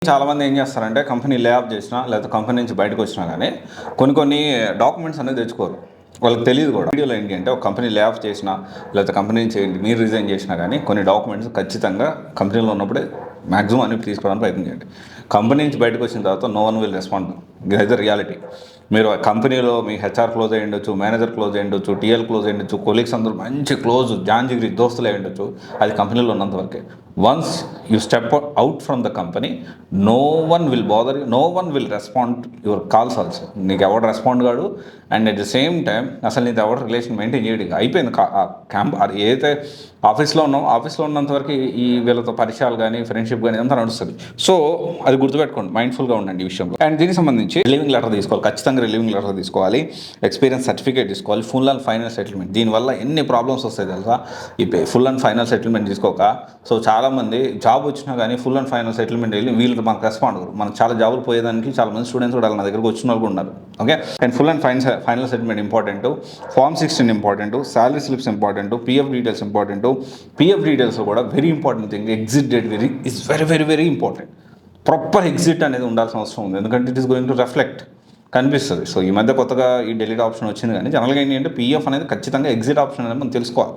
చాలామంది ఏం చేస్తారంటే కంపెనీ లే ఆఫ్ చేసినా లేదా కంపెనీ నుంచి బయటకు వచ్చినా కానీ కొన్ని డాక్యుమెంట్స్ అనేది తెచ్చుకోరు. వాళ్ళకి తెలియదు కూడా. వీడియోలో ఏంటి అంటే ఒక కంపెనీ లే ఆఫ్ చేసినా లేదా కంపెనీ నుంచి మీరు రిజైన్ చేసినా కానీ కొన్ని డాక్యుమెంట్స్ ఖచ్చితంగా కంపెనీలో ఉన్నప్పుడే మ్యాక్సిమం అన్ని తీసుకోవడానికి ప్రయత్నం చేయండి. కంపెనీ నుంచి బయటకు వచ్చిన తర్వాత నో వన్ విల్ రెస్పాండ్. ఇదైతే రియాలిటీ. మీరు కంపెనీలో మీ హెచ్ఆర్ క్లోజ్ అయ్యి ఉండొచ్చు, మేనేజర్ క్లోజ్ అయ్యి ఉండొచ్చు, టీఎల్ క్లోజ్ అయ్యి ఉండొచ్చు, కొలీగ్స్ అందరూ మంచి క్లోజ్ జాంజిగిరి దోస్తులు అయ్యి ఉండొచ్చు. అది కంపెనీలో ఉన్నంత వరకే. Once you step out from the company, no one will bother you, no one will respond your calls also. నీకు ఎవరు రెస్పాండ్ కాడు. And at the same time అసలు నీకు ఎవరు రిలేషన్ మెయింటైన్ చేయడు. అయిపోయింది. క్యాంప్ ఏదైతే ఆఫీస్లో ఉన్నాం, ఆఫీస్లో ఉన్నంత వరకు ఈ వీళ్ళతో పరిచయాలు కానీ ఫ్రెండ్షిప్ కానీ అంతా నడుస్తుంది. సో అది గుర్తుపెట్టుకోండి, మైండ్ఫుల్గా ఉండండి ఈ విషయంలో. అండ్ దీనికి సంబంధించి రిలీవింగ్ లెటర్ తీసుకోవాలి, ఖచ్చితంగా రిలీవింగ్ లెటర్ తీసుకోవాలి, ఎక్స్పీరియన్స్ సర్టిఫికేట్ తీసుకోవాలి, ఫుల్ అండ్ ఫైనల్ సెటిల్మెంట్. దీనివల్ల ఎన్ని ప్రాబ్లమ్స్ వస్తాయి తెలుసా? ఈ ఫుల్ అండ్ ఫైనల్ సెటిల్మెంట్ తీసుకోక. సో చాలామంది జాబ్ వచ్చినా కానీ ఫుల్ అండ్ ఫైనల్ సెటిల్మెంట్ వెళ్ళి వీళ్ళు మనకు రెస్పాండ్ అవ్వరు. మనకు చాలా జాబులు పోయేదానికి చాలామంది స్టూడెంట్స్ కూడా నా దగ్గరకు వచ్చిన వాళ్ళు కూడా ఉన్నారు. Okay. And full and final settlement important, form 16 important, salary slips important, PF details important. PF డీటెయిల్స్లో కూడా very important thing, exit date is very important. Proper exit అనేది ఉండాల్సిన అవసరం ఉంది. ఎందుకంటే it is going to reflect కనిపిస్తుంది. So ఈ మధ్య కొత్తగా ఈ డెలీట్ ఆప్షన్ వచ్చింది, కానీ జనరల్గా ఏంటి అంటే పిఎఫ్ అనేది ఖచ్చితంగా ఎగ్జిట్ ఆప్షన్ అనేది మనం తెలుసుకోవాలి.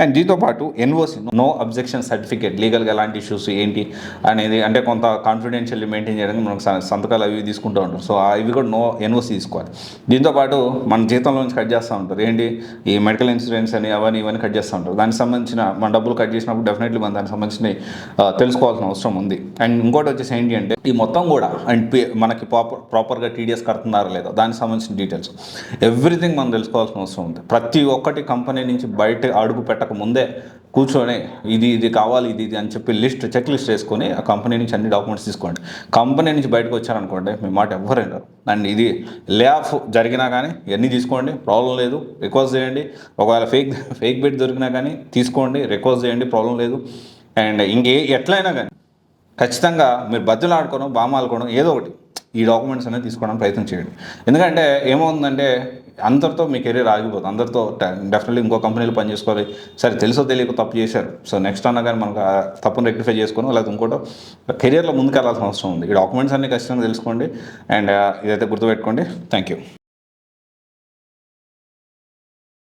అండ్ దీంతో పాటు ఎన్ఓసి, నో అబ్జెక్షన్ సర్టిఫికేట్, లీగల్గా ఎలాంటి ఇష్యూస్ ఏంటి అనేది, అంటే కొంత కాన్ఫిడెన్షియల్లీ మెయింటైన్ చేయడానికి మనకు సంతకాలు అవి తీసుకుంటూ ఉంటారు. సో ఇవి కూడా ఎన్ఓసి తీసుకోవాలి. దీంతోపాటు మన జీతంలో నుంచి కట్ చేస్తూ ఉంటారు. ఏంటి ఈ మెడికల్ ఇన్సూరెన్స్ అని ఇవన్నీ కట్ చేస్తూ ఉంటారు. దానికి సంబంధించిన మన డబ్బులు కట్ చేసినప్పుడు డెఫినెట్లీ మనం దానికి సంబంధించిన తెలుసుకోవాల్సిన అవసరం ఉంది. అండ్ ఇంకోటి వచ్చేసి ఏంటి అంటే ఈ మొత్తం కూడా అండ్ మనకి ప్రాపర్గా టీడీఎస్ కడుతున్నారా లేదా దానికి సంబంధించిన డీటెయిల్స్ ఎవ్రీథింగ్ మనం తెలుసుకోవాల్సిన అవసరం ఉంది. ప్రతి ఒక్కటి కంపెనీ నుంచి బయట అడుగు పెట్టక ముందే కూర్చొని ఇది కావాలి ఇది అని చెప్పి చెక్ లిస్ట్ వేసుకొని ఆ కంపెనీ నుంచి అన్ని డాక్యుమెంట్స్ తీసుకోండి. కంపెనీ నుంచి బయటకు వచ్చారనుకోండి మీ మాట ఎవ్వరైనా. అండ్ ఇది లే ఆఫ్ జరిగినా కానీ ఇవన్నీ తీసుకోండి, ప్రాబ్లం లేదు. రిక్వెస్ట్ చేయండి. ఒకవేళ ఫేక్ బిట్ దొరికినా కానీ తీసుకోండి, రిక్వెస్ట్ చేయండి, ప్రాబ్లం లేదు. అండ్ ఎట్లయినా కానీ ఖచ్చితంగా మీరు బద్దలు ఆడుకోవడం, బామాలుకోవడం ఏదో ఒకటి ఈ డాక్యుమెంట్స్ అనేది తీసుకోవడానికి ప్రయత్నం చేయండి. ఎందుకంటే ఏమవుతుందంటే అందరితో మీ కెరీర్ ఆగిపోతుంది. అందరితో డెఫినెట్లీ ఇంకో కంపెనీలో పని చేసుకోవాలి. సరే తెలుసో తెలియక తప్పు చేశారు. సో నెక్స్ట్ అన్నా కానీ మనకు తప్పును రెక్టిఫై చేసుకోవడం లేదా ఇంకోటో కెరీర్లో ముందుకు వెళ్ళాల్సిన అవసరం ఉంది. ఈ డాక్యుమెంట్స్ అన్నీ ఖచ్చితంగా తెలుసుకోండి. అండ్ ఇదైతే గుర్తుపెట్టుకోండి. Thank you.